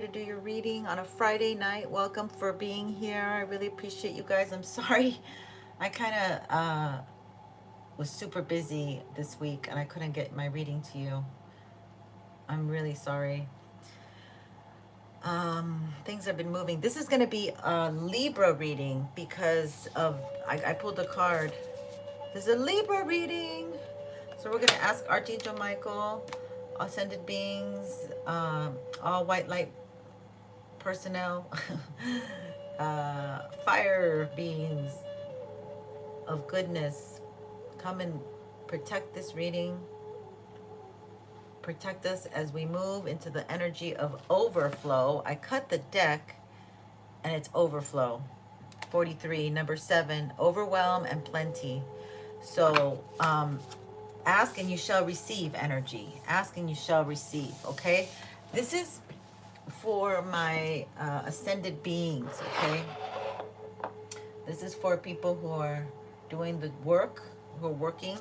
To do your reading on a Friday night. Welcome for being here. I really appreciate you guys. I'm sorry. I kind of was super busy this week and I couldn't get my reading to you. I'm really sorry. Things have been moving. This is going to be a Libra reading because I pulled a card. This is a Libra reading. So we're going to ask Archangel Michael, ascended beings, all white light personnel, fire beings of goodness, come and protect this reading. Protect us as we move into the energy of overflow. I cut the deck and it's overflow. 43, number 7, overwhelm and plenty. So, ask and you shall receive energy. Ask and you shall receive, okay? This is for my ascended beings, okay? This is for people who are doing the work, who are working.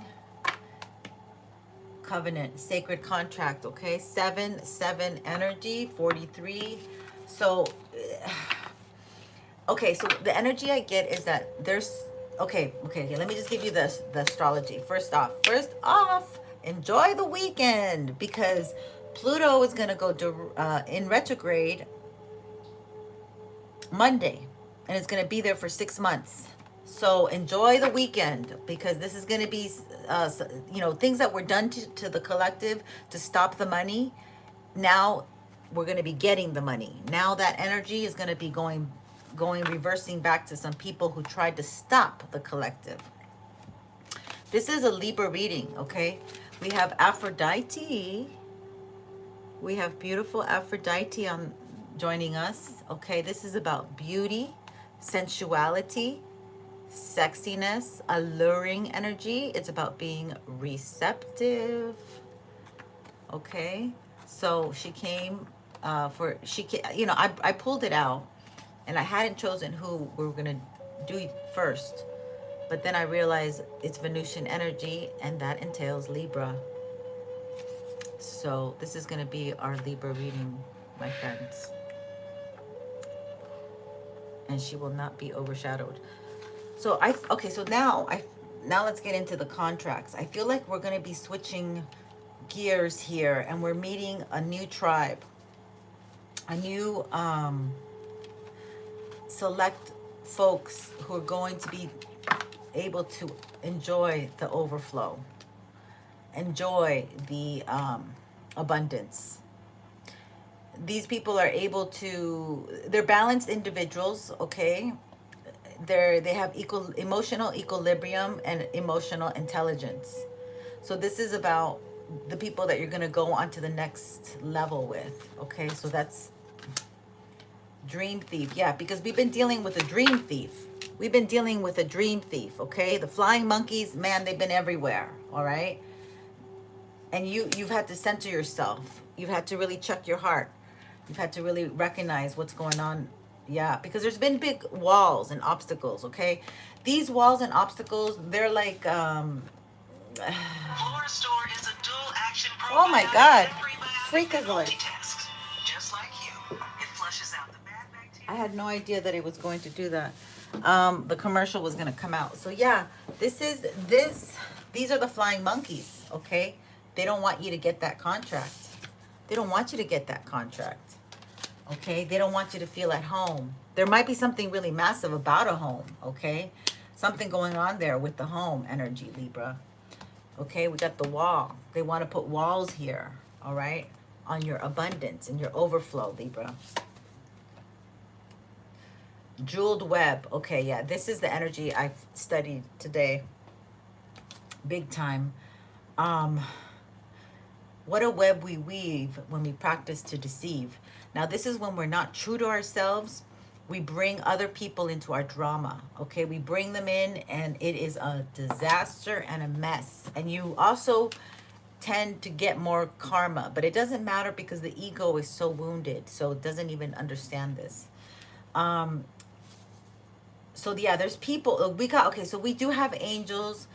Covenant, sacred contract, okay? 7, 7 energy, 43. So, okay, so the energy I get is that there's, okay, let me just give you the astrology. First off, enjoy the weekend because Pluto is going to go in retrograde Monday, and it's going to be there for 6 months. So enjoy the weekend because this is going to be, things that were done to the collective to stop the money. Now we're going to be getting the money. Now that energy is going to be reversing back to some people who tried to stop the collective. This is a Libra reading, okay? We have Aphrodite. We have beautiful Aphrodite on joining us. Okay, this is about beauty, sensuality, sexiness, alluring energy. It's about being receptive. Okay, so she came I pulled it out and I hadn't chosen who we were gonna do first, but then I realized it's Venusian energy and that entails Libra. So this is going to be our Libra reading, my friends. And she will not be overshadowed. So now let's get into the contracts. I feel like we're going to be switching gears here and we're meeting a new tribe. A new select folks who are going to be able to enjoy the overflow. Enjoy the abundance. These people are able to, they're balanced individuals, okay? They have emotional equilibrium and emotional intelligence. So this is about the people that you're going to go on to the next level with, okay? So that's dream thief. Yeah, because we've been dealing with a dream thief. We've been dealing with a dream thief, okay? The flying monkeys, man, they've been everywhere, all right? And you've had to center yourself. You've had to really check your heart. You've had to really recognize what's going on. Yeah, because there's been big walls and obstacles, okay? These walls and obstacles, they're like Floor Store is a dual action probiotic. Oh my god. Freakazoid. Just like you. It flushes out the bad bacteria. I had no idea that it was going to do that. The commercial was going to come out. So yeah, these are the flying monkeys, okay? They don't want you to get that contract. They don't want you to get that contract. Okay? They don't want you to feel at home. There might be something really massive about a home, okay? Something going on there with the home energy, Libra. Okay? We got the wall. They want to put walls here, all right? On your abundance and your overflow, Libra. Jeweled web. Okay, yeah. This is the energy I've studied today. Big time. What a web we weave when we practice to deceive. Now, this is when we're not true to ourselves. We bring other people into our drama, okay? We bring them in, and it is a disaster and a mess. And you also tend to get more karma, but it doesn't matter because the ego is so wounded, so it doesn't even understand this. So yeah, there's people, so we do have angels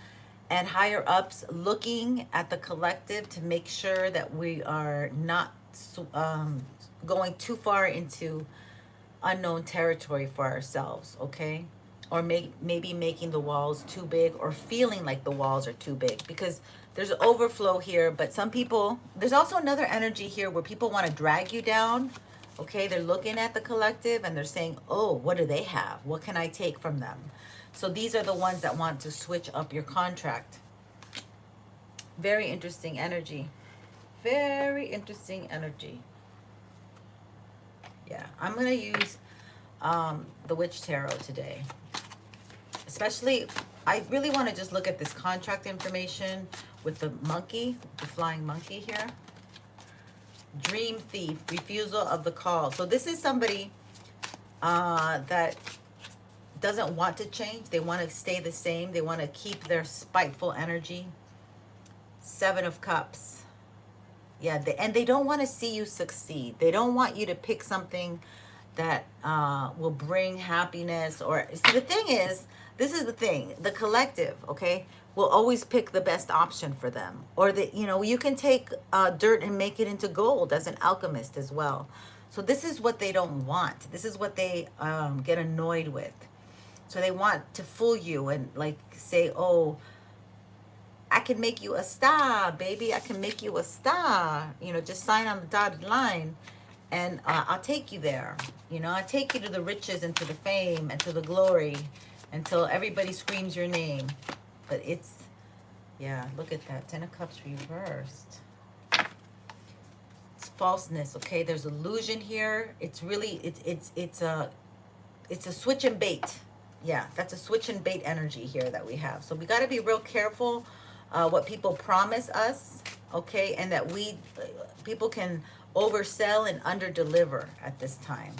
and higher ups looking at the collective to make sure that we are not going too far into unknown territory for ourselves, okay? Or maybe making the walls too big, or feeling like the walls are too big, because there's overflow here. But some people, there's also another energy here where people want to drag you down, okay? They're looking at the collective and they're saying, oh, what do they have? What can I take from them? So these are the ones that want to switch up your contract. Very interesting energy. Very interesting energy. Yeah, I'm going to use the Witch Tarot today. Especially, I really want to just look at this contract information with the monkey, the flying monkey here. Dream thief, refusal of the call. So this is somebody that doesn't want to change. They want to stay the same. They want to keep their spiteful energy. 7 of Cups. Yeah, and they don't want to see you succeed. They don't want you to pick something that will bring happiness. Or see, the thing is, this is the thing, the collective, okay, will always pick the best option for them. Or you can take dirt and make it into gold as an alchemist as well. So this is what they don't want. This is what they get annoyed with. So they want to fool you and like say, oh, I can make you a star, baby. I can make you a star. Just sign on the dotted line and I'll take you there. I'll take you to the riches and to the fame and to the glory until everybody screams your name. But it's, yeah, look at that. 10 of Cups reversed. It's falseness, okay? There's illusion here. It's really, it's a switch and bait. Yeah, that's a switch and bait energy here that we have. So we got to be real careful what people promise us, okay? And that people can oversell and underdeliver at this time.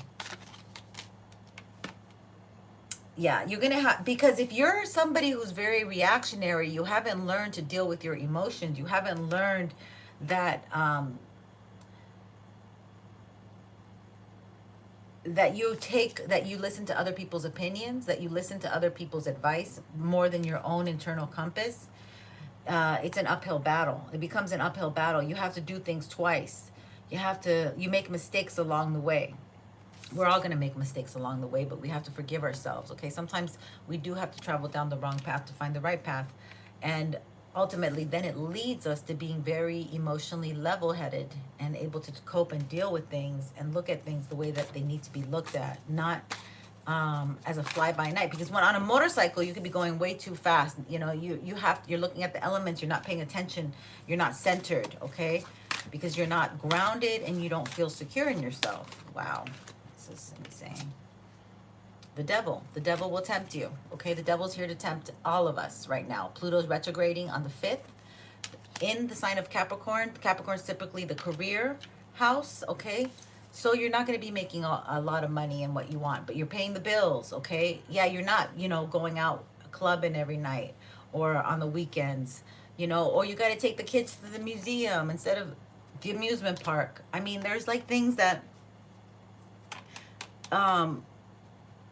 Yeah, you're going to have, because if you're somebody who's very reactionary, you haven't learned to deal with your emotions. You haven't learned that that you listen to other people's opinions, that you listen to other people's advice more than your own internal compass. It's an uphill battle. It becomes an uphill battle. You have to do things twice. You make mistakes along the way. We're all going to make mistakes along the way, but we have to forgive ourselves, okay? Sometimes we do have to travel down the wrong path to find the right path. And ultimately, then it leads us to being very emotionally level-headed and able to cope and deal with things and look at things the way that they need to be looked at, not as a fly-by-night. Because when on a motorcycle, you could be going way too fast. You're looking at the elements, you're not paying attention, you're not centered, okay? Because you're not grounded and you don't feel secure in yourself. Wow. This is insane. The devil will tempt you, okay? The devil's here to tempt all of us right now. Pluto's retrograding on the 5th in the sign of Capricorn. Capricorn's typically the career house, okay? So you're not going to be making a lot of money in what you want, but you're paying the bills, okay? Yeah, you're not, going out clubbing every night or on the weekends, or you got to take the kids to the museum instead of the amusement park. I mean, there's like things that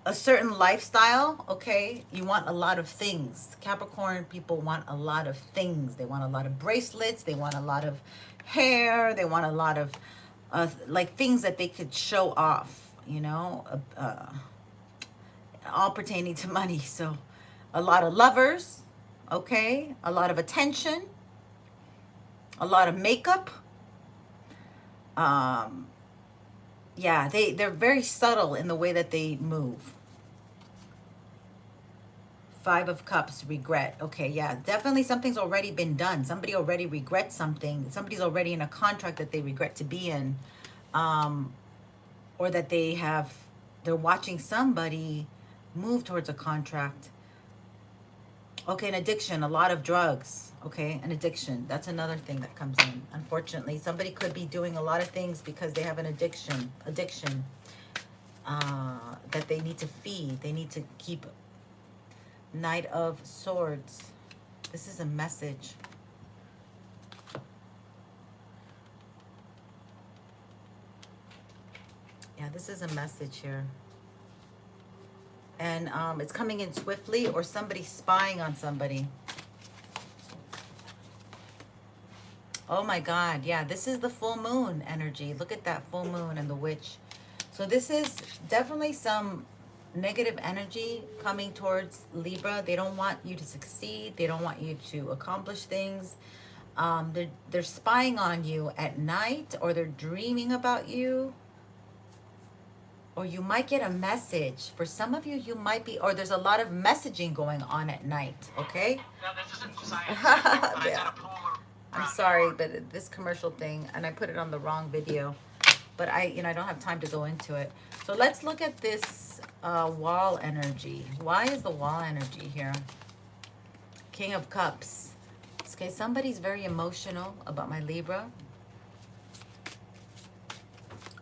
a certain lifestyle, okay? You want a lot of things. Capricorn people want a lot of things. They want a lot of bracelets. They want a lot of hair. They want a lot of like things that they could show off, all pertaining to money. So a lot of lovers, okay? A lot of attention, a lot of makeup. Yeah, they're very subtle in the way that they move. 5 of Cups, regret. Okay, yeah, definitely something's already been done. Somebody already regrets something. Somebody's already in a contract that they regret to be in. Or that they're watching somebody move towards a contract. Okay, an addiction, a lot of drugs. Okay, an addiction. That's another thing that comes in. Unfortunately, somebody could be doing a lot of things because they have an addiction that they need to feed. They need to keep. Knight of Swords. This is a message. Yeah, this is a message here. And it's coming in swiftly, or somebody spying on somebody. Oh my God. Yeah, this is the full moon energy. Look at that full moon and the witch. So this is definitely some negative energy coming towards Libra. They don't want you to succeed. They don't want you to accomplish things. They're spying on you at night, or they're dreaming about you. Or you might get a message. For some of you, you might be, or there's a lot of messaging going on at night, okay? Now, this isn't science, but yeah. I'm sorry, but this commercial thing, and I put it on the wrong video, but I don't have time to go into it. So let's look at this wall energy. Why is the wall energy here? King of Cups. Okay, somebody's very emotional about my Libra.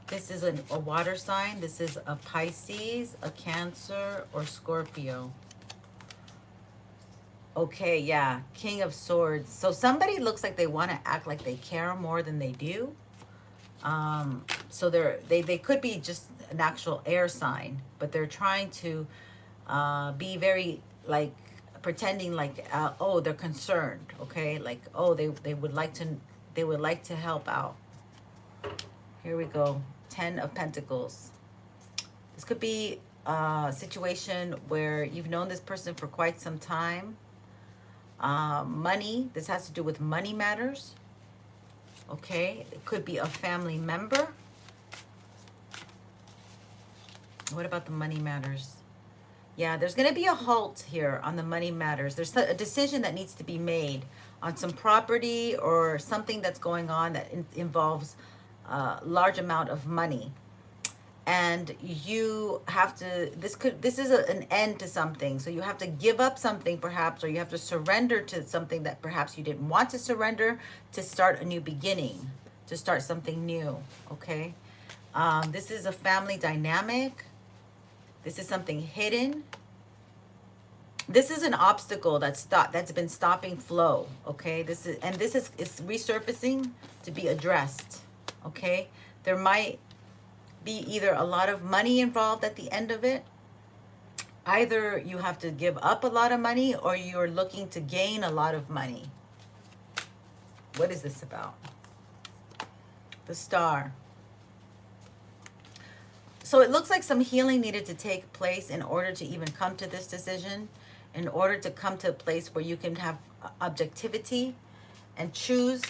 This is a water sign. This is a Pisces, a Cancer, or Scorpio. Okay, yeah. King of Swords. So somebody looks like they want to act like they care more than they do. So they could be just an actual air sign, but they're trying to be very, like, pretending like, oh, they're concerned. Okay, like, oh, they would like to help out. Here we go. 10 of Pentacles. This could be a situation where you've known this person for quite some time. Money. This has to do with money matters. Okay. It could be a family member. What about the money matters? Yeah, there's going to be a halt here on the money matters. There's a decision that needs to be made on some property or something that's going on that involves large amount of money, and you have to, this is an end to something, so you have to give up something perhaps, or you have to surrender to something that perhaps you didn't want to surrender, to start a new beginning, to start something new. Okay, this is a family dynamic. This is something hidden. This is an obstacle that's been stopping flow. Okay, this is resurfacing to be addressed. Okay, there might be either a lot of money involved at the end of it. Either you have to give up a lot of money, or you're looking to gain a lot of money. What is this about? The Star. So it looks like some healing needed to take place in order to even come to this decision, in order to come to a place where you can have objectivity and choose.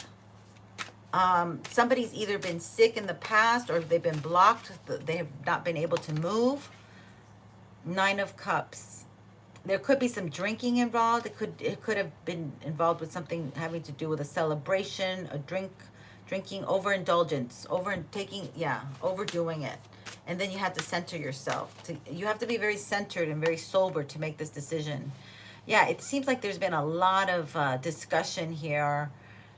Somebody's either been sick in the past, or they've been blocked. They have not been able to move. 9 of Cups. There could be some drinking involved. It could have been involved with something having to do with a celebration, a drinking, overindulgence, overdoing it. And then you have to center yourself. You have to be very centered and very sober to make this decision. Yeah, it seems like there's been a lot of discussion here.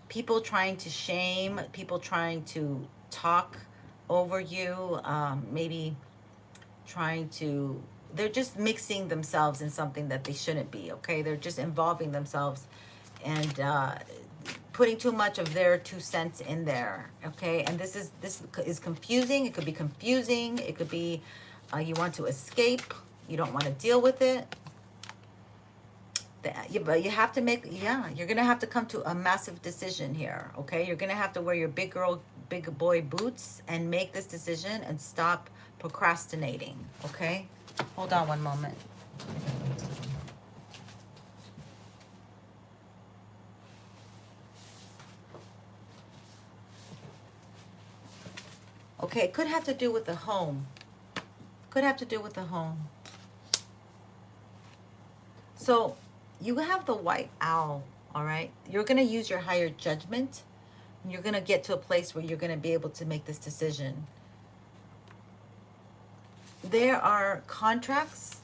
People trying to shame, people trying to talk over you, maybe trying to, they're just mixing themselves in something that they shouldn't be, okay? They're just involving themselves and putting too much of their 2 cents in there, okay? And this is confusing. It could be confusing. It could be you want to escape. You don't want to deal with it. But you have to make, you're going to have to come to a massive decision here, okay? You're going to have to wear your big boy boots and make this decision and stop procrastinating, okay? Hold on one moment. Okay, it could have to do with the home. Could have to do with the home. So you have the white owl, all right? You're going to use your higher judgment. And you're going to get to a place where you're going to be able to make this decision. There are contracts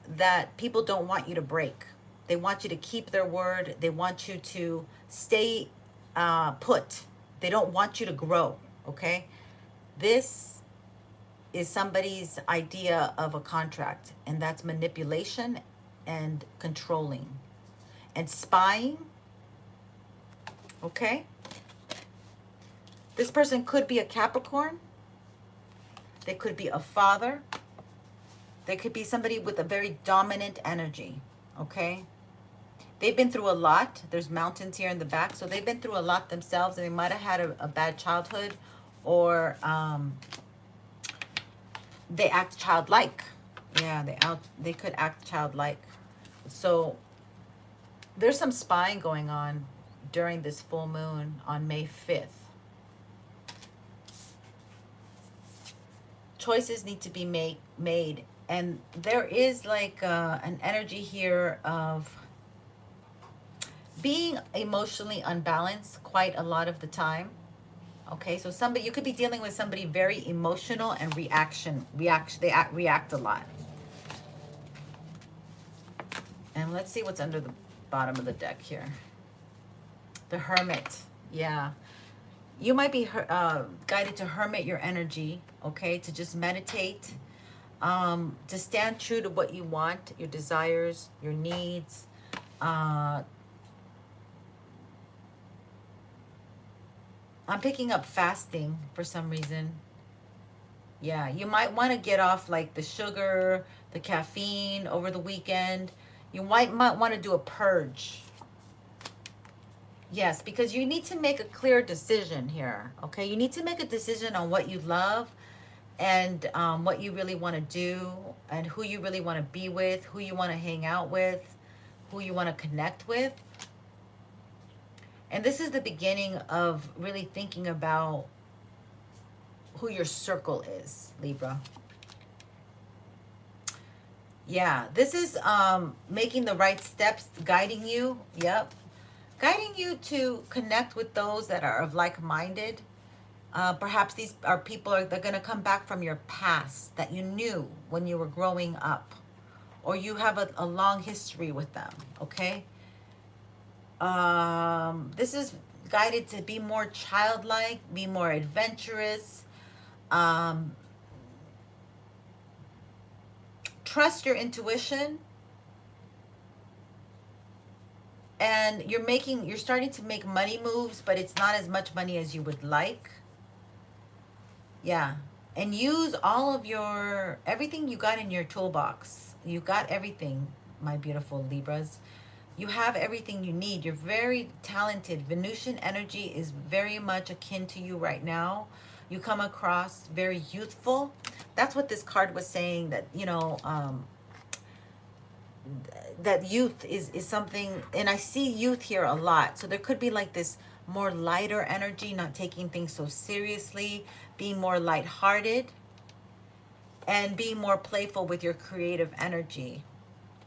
that people don't want you to break. They want you to keep their word. They want you to stay put. They don't want you to grow, okay? This is somebody's idea of a contract, and that's manipulation and controlling and spying, okay? This person could be a Capricorn. They could be a father. They could be somebody with a very dominant energy, okay? They've been through a lot. There's mountains here in the back. So they've been through a lot themselves, and they might have had a bad childhood, or they act childlike. Yeah, they could act childlike. So there's some spying going on during this full moon on May 5th. Choices need to be made. And there is like an energy here of being emotionally unbalanced quite a lot of the time. Okay, so somebody, you could be dealing with somebody very emotional and they react a lot. And let's see what's under the bottom of the deck here. The Hermit. Yeah. You might be guided to hermit your energy, okay? To just meditate, to stand true to what you want, your desires, your needs. I'm picking up fasting for some reason. Yeah, you might want to get off like the sugar, the caffeine over the weekend. You might want to do a purge. Yes, because you need to make a clear decision here, okay? You need to make a decision on what you love and what you really want to do and who you really want to be with, who you want to hang out with, who you want to connect with. And this is the beginning of really thinking about who your circle is, Libra. Yeah, this is making the right steps, guiding you. Yep. Guiding you to connect with those that are of like-minded. Perhaps these are people they're going to come back from your past that you knew when you were growing up. Or you have a long history with them, okay? This is guided to be more childlike, be more adventurous. Trust your intuition. And you're starting to make money moves, but it's not as much money as you would like. Yeah. And use all of everything you got in your toolbox. You got everything, my beautiful Libras. You have everything you need. You're very talented. Venusian energy is very much akin to you right now. You come across very youthful. That's what this card was saying, that, that youth is something, and I see youth here a lot. So there could be like this more lighter energy, not taking things so seriously, being more lighthearted, and being more playful with your creative energy.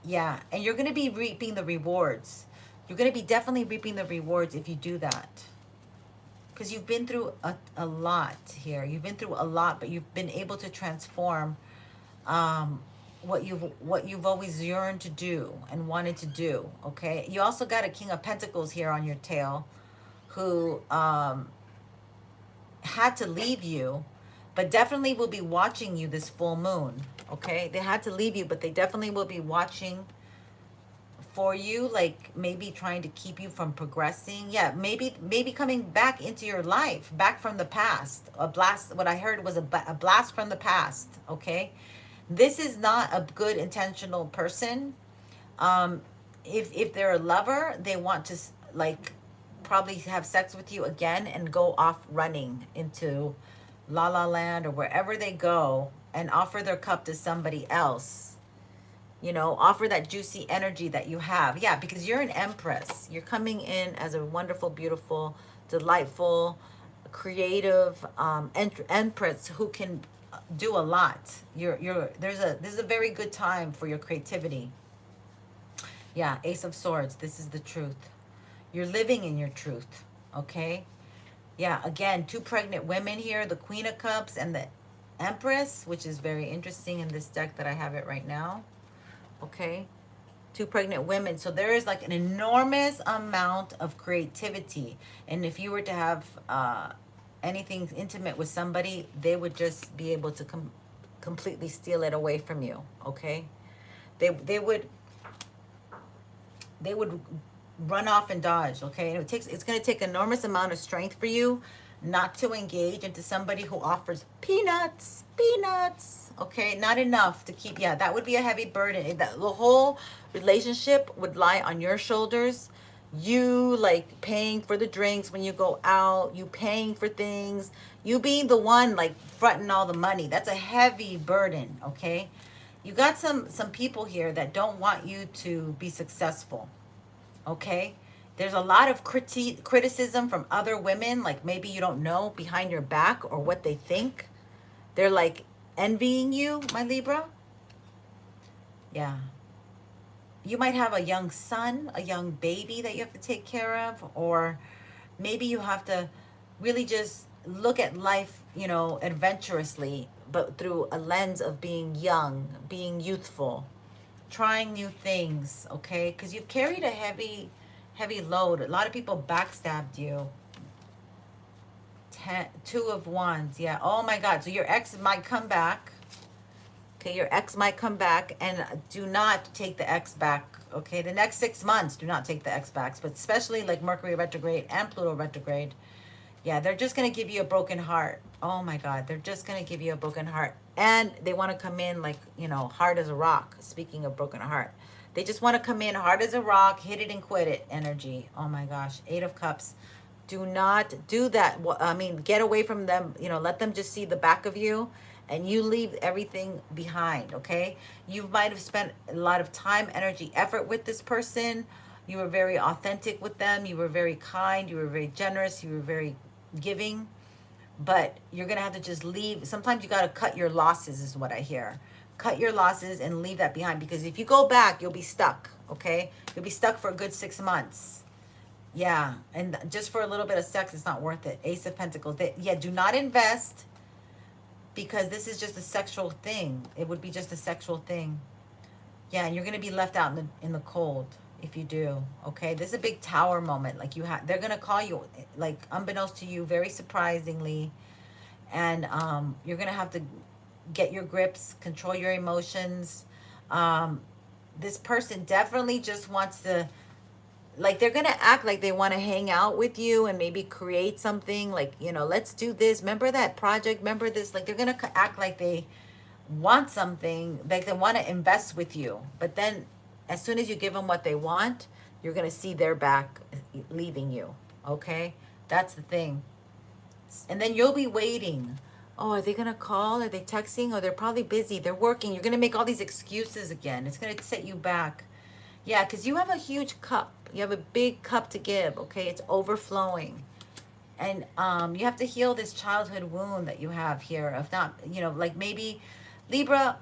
Yeah, and you're going to be reaping the rewards. You're going to be definitely reaping the rewards if you do that. Because you've been through a lot here. You've been through a lot, but you've been able to transform what you've always yearned to do and wanted to do, okay? You also got a King of Pentacles here on your tail who had to leave you, but definitely will be watching you this full moon, okay? They had to leave you, but they definitely will be watching for you, like maybe trying to keep you from progressing. Yeah, maybe coming back into your life, back from the past. A blast, what I heard was a blast from the past, okay? This is not a good intentional person. If they're a lover, they want to like probably have sex with you again and go off running into La La Land or wherever they go and offer their cup to somebody else. Offer that juicy energy that you have. Yeah, because you're an empress. You're coming in as a wonderful, beautiful, delightful, creative empress who can do a lot. This is a very good time for your creativity. Yeah, Ace of Swords. This is the truth. You're living in your truth, okay? Yeah, again, 2 pregnant women here, the Queen of Cups and the Empress, which is very interesting in this deck that I have it right now. Okay, 2 pregnant women. So there is like an enormous amount of creativity. And if you were to have anything intimate with somebody, they would just be able to completely steal it away from you. Okay, they would run off and dodge. Okay, and it's going to take enormous amount of strength for you not to engage into somebody who offers peanuts. Okay, not enough to keep. Yeah, that would be a heavy burden. The whole relationship would lie on your shoulders. You like paying for the drinks when you go out, you paying for things, you being the one like fronting all the money. That's a heavy burden, okay? You got some people here that don't want you to be successful, okay? There's a lot of criticism from other women, like maybe you don't know behind your back or what they think. They're like envying you, my Libra. Yeah. You might have a young son, a young baby that you have to take care of, or maybe you have to really just look at life, adventurously, but through a lens of being young, being youthful, trying new things, okay? Because you've carried a heavy load. A lot of people backstabbed you. Two of Wands, yeah. Oh my God. So your ex might come back. Okay, your ex might come back, and do not take the ex back. Okay, the next 6 months, do not take the ex back, but especially like Mercury retrograde and Pluto retrograde. Yeah, they're just gonna give you a broken heart. Oh my God, they're just gonna give you a broken heart, and they want to come in like hard as a rock. Speaking of broken heart, they just want to come in hard as a rock, hit it and quit it energy. Oh my gosh, 8 of Cups. Do not do that. I mean, get away from them. Let them just see the back of you, and you leave everything behind, okay? You might have spent a lot of time, energy, effort with this person. You were very authentic with them. You were very kind. You were very generous. You were very giving. But you're going to have to just leave. Sometimes you got to cut your losses is what I hear. Cut your losses and leave that behind, because if you go back, you'll be stuck, okay? You'll be stuck for a good 6 months. Yeah, and just for a little bit of sex, it's not worth it. Ace of Pentacles. Yeah, do not invest, because this is just a sexual thing. It would be just a sexual thing. Yeah, and you're going to be left out in the cold if you do, okay? This is a big Tower moment. Like they're going to call you, like unbeknownst to you, very surprisingly. And you're going to have to get your grips, control your emotions. This person definitely just wants to, like, they're gonna act like they want to hang out with you and maybe create something, like, let's do this, remember that project, remember this, like they're gonna act like they want something, like they want to invest with you. But then as soon as you give them what they want, you're gonna see their back leaving you, okay? That's the thing. And then you'll be waiting. Oh, are they gonna call? Are they texting? Oh, they're probably busy, they're working. You're gonna make all these excuses again. It's gonna set you back. Yeah, because you have a huge cup. You have a big cup to give, okay? It's overflowing. And you have to heal this childhood wound that you have here. If not, like maybe Libra,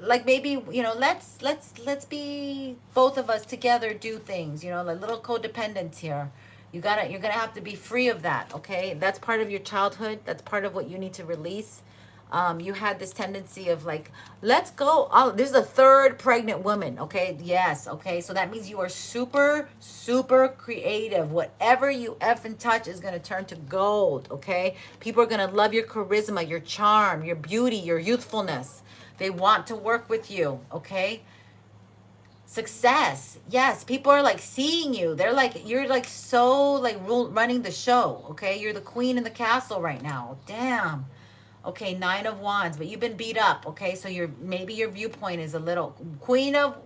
like maybe, let's be both of us together, do things, like little codependence here. You're gonna have to be free of that, okay? That's part of your childhood. That's part of what you need to release. You had this tendency of like, let's go. Oh, this is a third pregnant woman. Okay. Yes. Okay. So that means you are super, super creative. Whatever you effing touch is going to turn to gold. Okay. People are going to love your charisma, your charm, your beauty, your youthfulness. They want to work with you. Okay. Success. Yes. People are like seeing you. They're like, you're like so like running the show. Okay. You're the queen in the castle right now. Damn. Okay, 9 of Wands, but you've been beat up, okay? So maybe your viewpoint is a little Queen of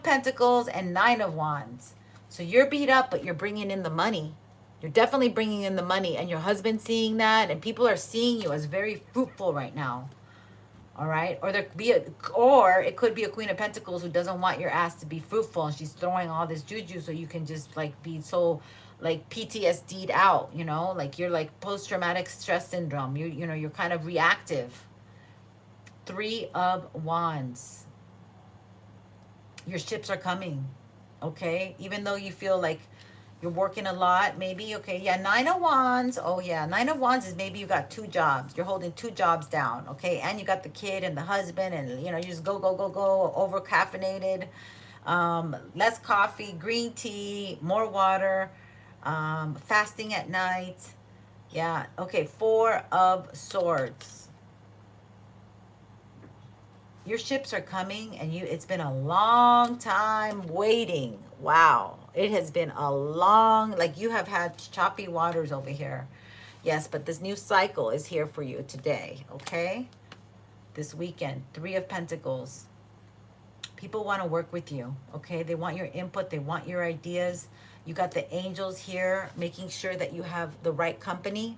Pentacles and 9 of Wands. So you're beat up, but you're bringing in the money. You're definitely bringing in the money, and your husband's seeing that, and people are seeing you as very fruitful right now. All right? Or it could be a Queen of Pentacles who doesn't want your ass to be fruitful, and she's throwing all this juju so you can just like be so like PTSD'd out, like you're like post-traumatic stress syndrome. You're kind of reactive. 3 of Wands. Your ships are coming, okay? Even though you feel like you're working a lot, maybe, okay? Yeah, 9 of Wands. Oh, yeah, 9 of Wands is maybe you got 2 jobs. You're holding 2 jobs down, okay? And you got the kid and the husband, and, you just go, over-caffeinated. Less coffee, green tea, more water. Fasting at night. Yeah. Okay. 4 of Swords. Your ships are coming, and it's been a long time waiting. Wow. It has been a long, like you have had choppy waters over here. Yes, but this new cycle is here for you today. Okay. this weekend. 3 of Pentacles. People want to work with you, okay? They want your input. They want your ideas. You got the angels here making sure that you have the right company.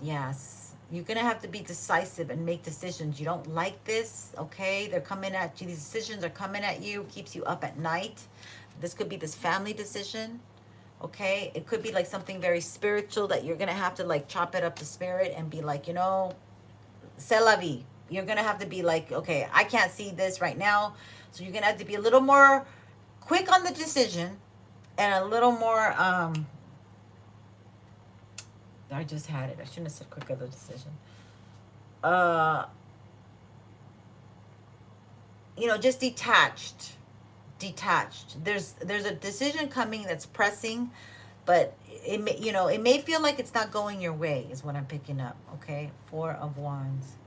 Yes. You're going to have to be decisive and make decisions. You don't like this, okay? They're coming at you. These decisions are coming at you. Keeps you up at night. This could be this family decision, okay? It could be like something very spiritual that you're going to have to like chop it up to spirit and be like, you know, c'est la vie. You're going to have to be like, okay, I can't see this right now. So you're going to have to be a little more quick on the decision and a little more, I just had it. I shouldn't have said quick on the decision. You know, just detached. There's a decision coming that's pressing, but it may, you know, it may feel like it's not going your way is what I'm picking up, okay? 4 of Wands.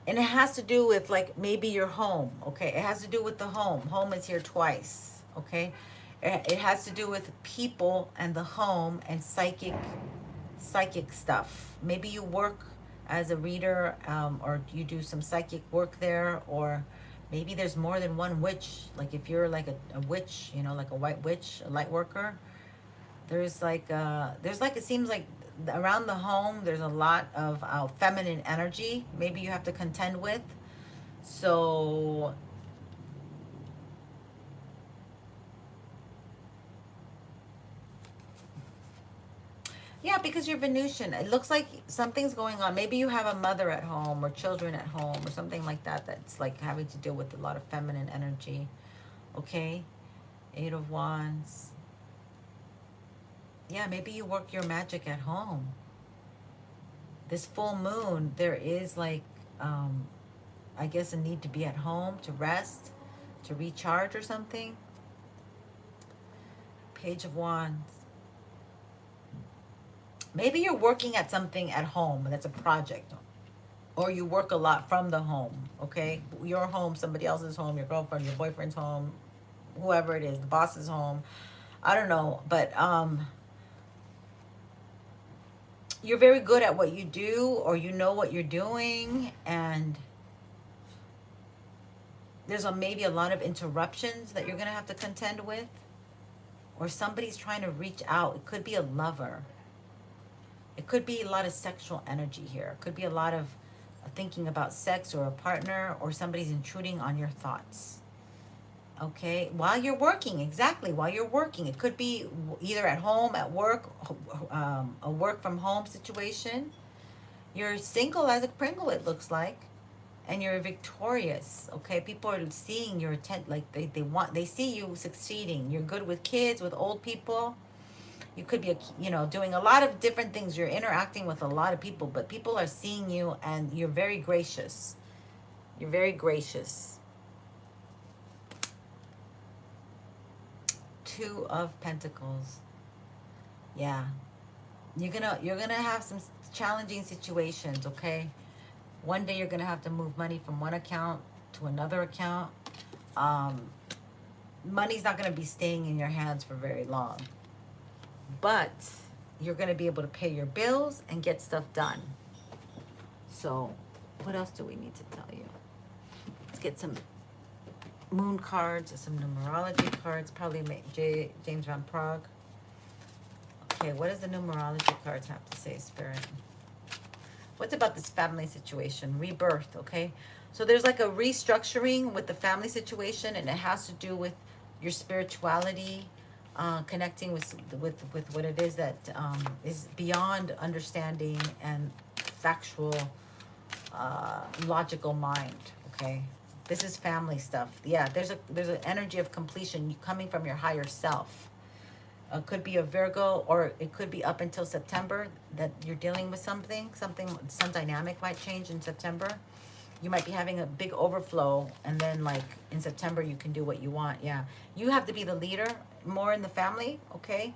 And it has to do with like maybe your home, okay? It has to do with the home. Home is here twice, okay? It has to do with people and the home and psychic stuff. Maybe you work as a reader, or you do some psychic work there, or maybe there's more than one witch. Like if you're like a witch, you know, like a white witch, a light worker, there's like it seems like around the home there's a lot of feminine energy maybe you have to contend with. So yeah, because you're Venusian, it looks like something's going on. Maybe you have a mother at home or children at home or something like that that's like having to deal with a lot of feminine energy, okay? 8 of Wands. Yeah, maybe you work your magic at home. This full moon, there is like, I guess a need to be at home, to rest, to recharge or something. Page of Wands. Maybe you're working at something at home, and that's a project. Or you work a lot from the home, okay? Your home, somebody else's home, your girlfriend, your boyfriend's home, whoever it is, the boss's home. I don't know, but you're very good at what you do, or you know what you're doing, and there's maybe a lot of interruptions that you're going to have to contend with, or somebody's trying to reach out. It could be a lover. It could be a lot of sexual energy here. It could be a lot of thinking about sex or a partner, or somebody's intruding on your thoughts. Okay, while you're working, exactly, while you're working. It could be either at home, at work, a work from home situation. You're single as a Pringle, it looks like, and you're victorious, okay? People are seeing your intent, like they see you succeeding. You're good with kids, with old people. You could be, you know, doing a lot of different things. You're interacting with a lot of people, but people are seeing you, and you're very gracious. You're very gracious. 2 of Pentacles. Yeah, you're gonna have some challenging situations, okay? One day you're gonna have to move money from one account to another account. Money's not gonna be staying in your hands for very long, but you're gonna be able to pay your bills and get stuff done. So what else do we need to tell you? Let's get some moon cards, some numerology cards, probably James Van Prague. Okay, what does the numerology cards have to say, Spirit? What's about this family situation? Rebirth, okay? So there's like a restructuring with the family situation, and it has to do with your spirituality, connecting with what it is that is beyond understanding and factual, logical mind, okay? This is family stuff. Yeah, there's an energy of completion coming from your higher self. It could be a Virgo, or it could be up until September that you're dealing with something. Some dynamic might change in September. You might be having a big overflow, and then like in September you can do what you want. Yeah, you have to be the leader more in the family, okay?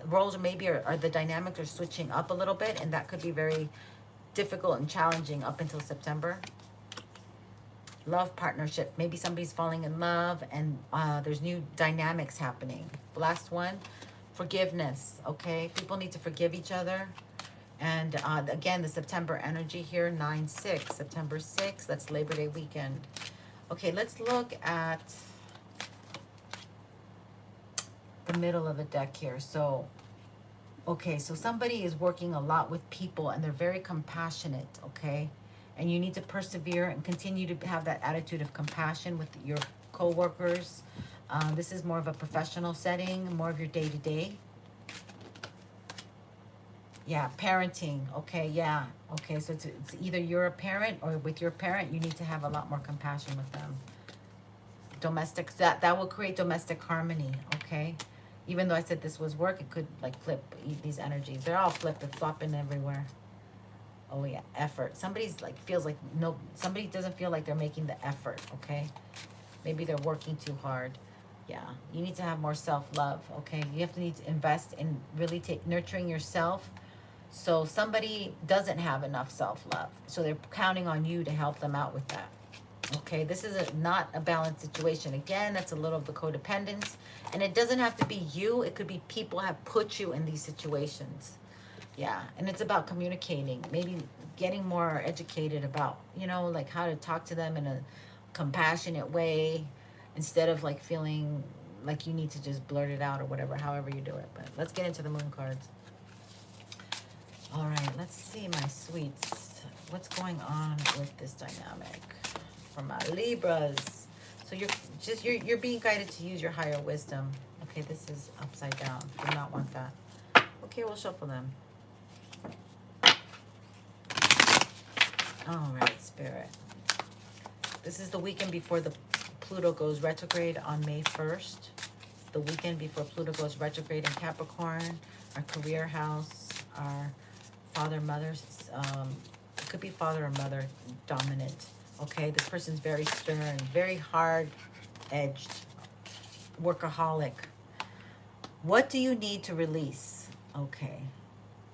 Roles maybe are the dynamics are switching up a little bit, and that could be very difficult and challenging up until September. Love partnership. Maybe somebody's falling in love, and there's new dynamics happening. Last one, forgiveness, okay? People need to forgive each other And again, the September energy here, 9/6, September 6th, that's Labor Day weekend. Okay, let's look at the middle of the deck here. So, okay, so somebody is working a lot with people and they're very compassionate, okay? And you need to persevere and continue to have that attitude of compassion with your co-workers. This is more of a professional setting, more of your day-to-day. Yeah, parenting. Okay, yeah. Okay, so it's either you're a parent or with your parent, you need to have a lot more compassion with them. Domestic, that will create domestic harmony, okay? Even though I said this was work, it could like flip these energies. They're all flipping, flopping everywhere. Oh yeah, effort. Somebody's like feels like no, somebody doesn't feel like they're making the effort, okay? Maybe they're working too hard. Yeah, you need to have more self-love, okay? You have to need to invest in really nurturing yourself. So somebody doesn't have enough self-love. So they're counting on you to help them out with that. Okay, this is not a balanced situation. Again, that's a little of the codependence. And it doesn't have to be you. It could be people have put you in these situations. Yeah, and it's about communicating. Maybe getting more educated about, you know, like how to talk to them in a compassionate way instead of like feeling like you need to just blurt it out or whatever, however you do it. But let's get into the moon cards. All right, let's see, my sweets. What's going on with this dynamic for my Libras? So you're being guided to use your higher wisdom. Okay, this is upside down. Do not want that. Okay, we'll shuffle them. All right, Spirit. This is the weekend before the Pluto goes retrograde on May 1st. The weekend before Pluto goes retrograde in Capricorn. Our career house, our father, mother, it could be father or mother dominant. Okay, this person's very stern, very hard-edged, workaholic. What do you need to release? Okay,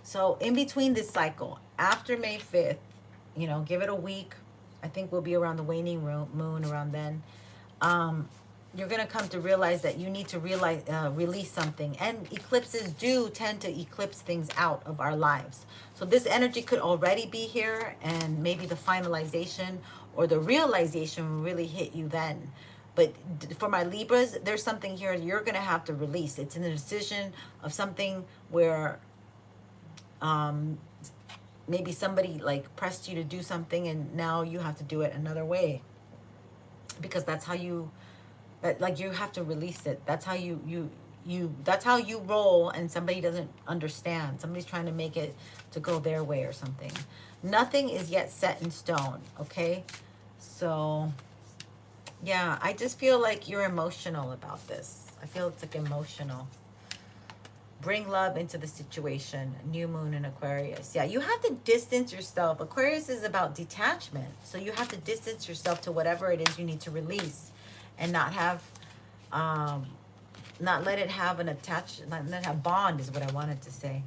so in between this cycle, after May 5th, you know, give it a week. I think we'll be around the waning moon around then. You're going to come to realize that you need to release something. And eclipses do tend to eclipse things out of our lives. So this energy could already be here, and maybe the finalization or the realization will really hit you then. But for my Libras, there's something here you're going to have to release. It's in the decision of something where maybe somebody like pressed you to do something and now you have to do it another way. Because that's how you... like you have to release it. That's how that's how you roll, and somebody doesn't understand. Somebody's trying to make it to go their way or something. Nothing is yet set in stone, okay? So, yeah, I just feel like you're emotional about this. I feel it's like emotional. Bring love into the situation. New moon in Aquarius. Yeah, you have to distance yourself. Aquarius is about detachment. So you have to distance yourself to whatever it is you need to release. And not have, not let it have an not let it have bond is what I wanted to say.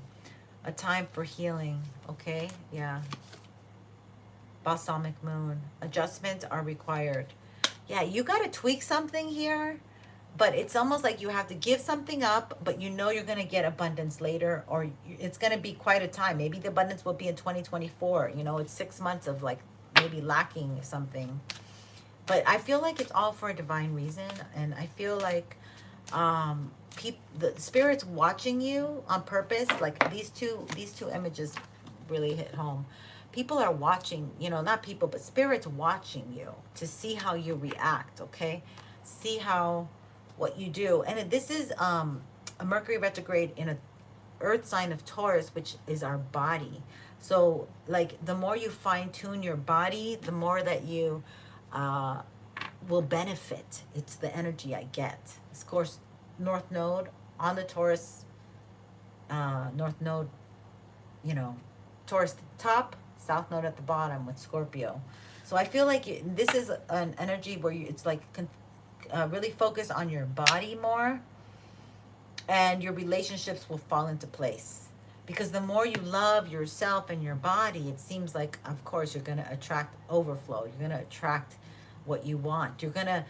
A time for healing, okay? Yeah. Balsamic moon. Adjustments are required. Yeah, you got to tweak something here, but it's almost like you have to give something up, but you know you're going to get abundance later, or it's going to be quite a time. Maybe the abundance will be in 2024. You know, it's 6 months of like maybe lacking something. But I feel like it's all for a divine reason, and I feel like the spirit's watching you on purpose. Like these two images really hit home. People are watching, you know, not people, but spirit's watching you to see how you react. Okay, see what you do. And this is a Mercury retrograde in a Earth sign of Taurus, which is our body. So like the more you fine tune your body, the more that you will benefit. It's the energy I get. Of course, North Node on the Taurus, North Node, you know, Taurus at the top, South Node at the bottom with Scorpio. So I feel like this is an energy where it's like really focus on your body more, and your relationships will fall into place. Because the more you love yourself and your body, it seems like, of course, you're going to attract overflow. You're going to attract what you want. You're going to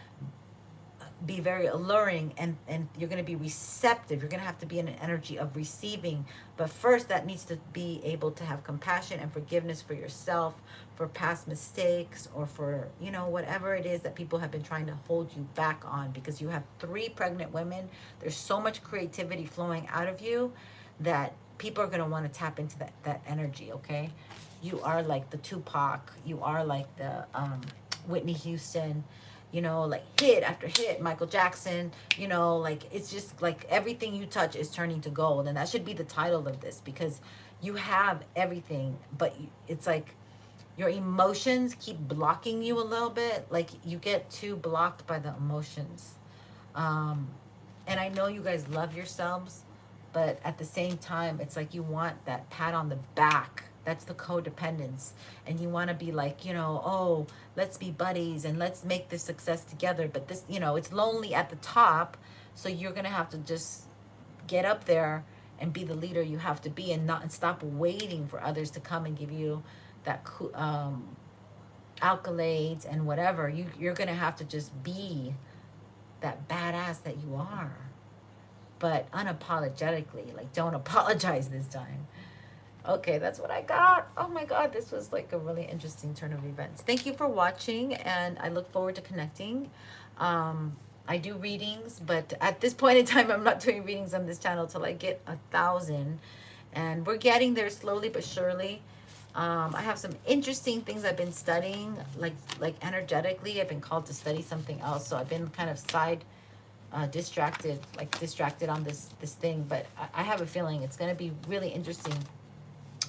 be very alluring, and you're going to be receptive. You're going to have to be in an energy of receiving. But first, that needs to be able to have compassion and forgiveness for yourself, for past mistakes, or for, you know, whatever it is that people have been trying to hold you back on, because you have 3 pregnant women. There's so much creativity flowing out of you that people are going to want to tap into that energy, okay? You are like the Tupac. You are like the Whitney Houston, you know, like hit after hit, Michael Jackson, you know, like it's just like everything you touch is turning to gold. And that should be the title of this, because you have everything, but it's like your emotions keep blocking you a little bit. Like you get too blocked by the emotions. And I know you guys love yourselves, but at the same time, it's like you want that pat on the back. That's the codependence. And you want to be like, you know, oh, let's be buddies and let's make this success together. But this, you know, it's lonely at the top. So you're going to have to just get up there and be the leader you have to be, and not, and stop waiting for others to come and give you that accolades and whatever. You're going to have to just be that badass that you are, but unapologetically. Like, don't apologize this time. Okay, that's what I got. Oh my God, this was like a really interesting turn of events. Thank you for watching, and I look forward to connecting. I do readings, but at this point in time, I'm not doing readings on this channel till I get 1,000, and we're getting there slowly but surely. I have some interesting things I've been studying, like energetically. I've been called to study something else, so I've been kind of distracted on this thing. But I have a feeling it's going to be really interesting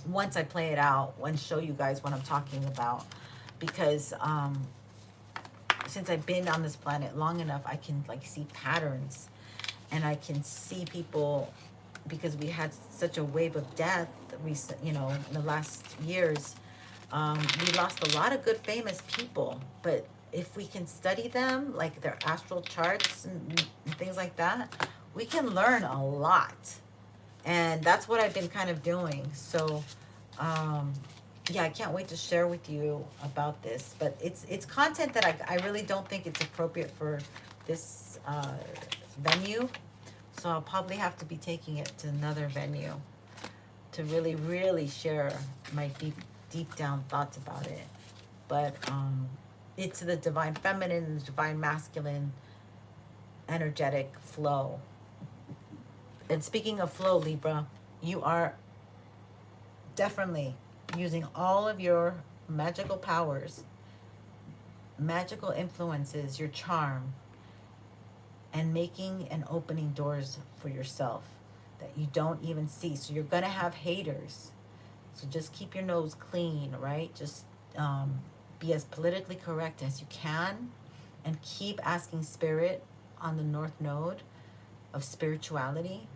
once I play it out and show you guys what I'm talking about, because since I've been on this planet long enough, I can like see patterns, and I can see people, because we had such a wave of death recent, you know, in the last years. We lost a lot of good famous people, but if we can study them, like their astral charts and things like that, we can learn a lot. And that's what I've been kind of doing. So yeah, I can't wait to share with you about this. But it's content that I really don't think it's appropriate for this venue. So I'll probably have to be taking it to another venue to really, really share my deep down thoughts about it. But it's the divine feminine and divine masculine energetic flow. And speaking of flow, Libra, you are definitely using all of your magical powers, magical influences, your charm, and making and opening doors for yourself that you don't even see. So you're going to have haters. So just keep your nose clean, right? Just be as politically correct as you can, and keep asking Spirit on the North Node of spirituality,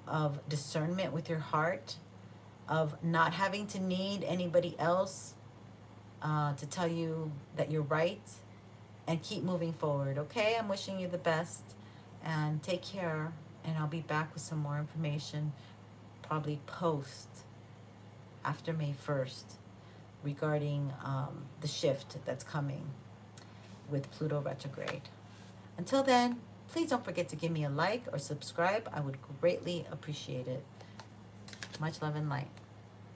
of discernment with your heart, of not having to need anybody else to tell you that you're right, and keep moving forward, okay? I'm wishing you the best, and take care, and I'll be back with some more information, probably post after May 1st, regarding the shift that's coming with Pluto retrograde. Until then, please don't forget to give me a like or subscribe. I would greatly appreciate it. Much love and light.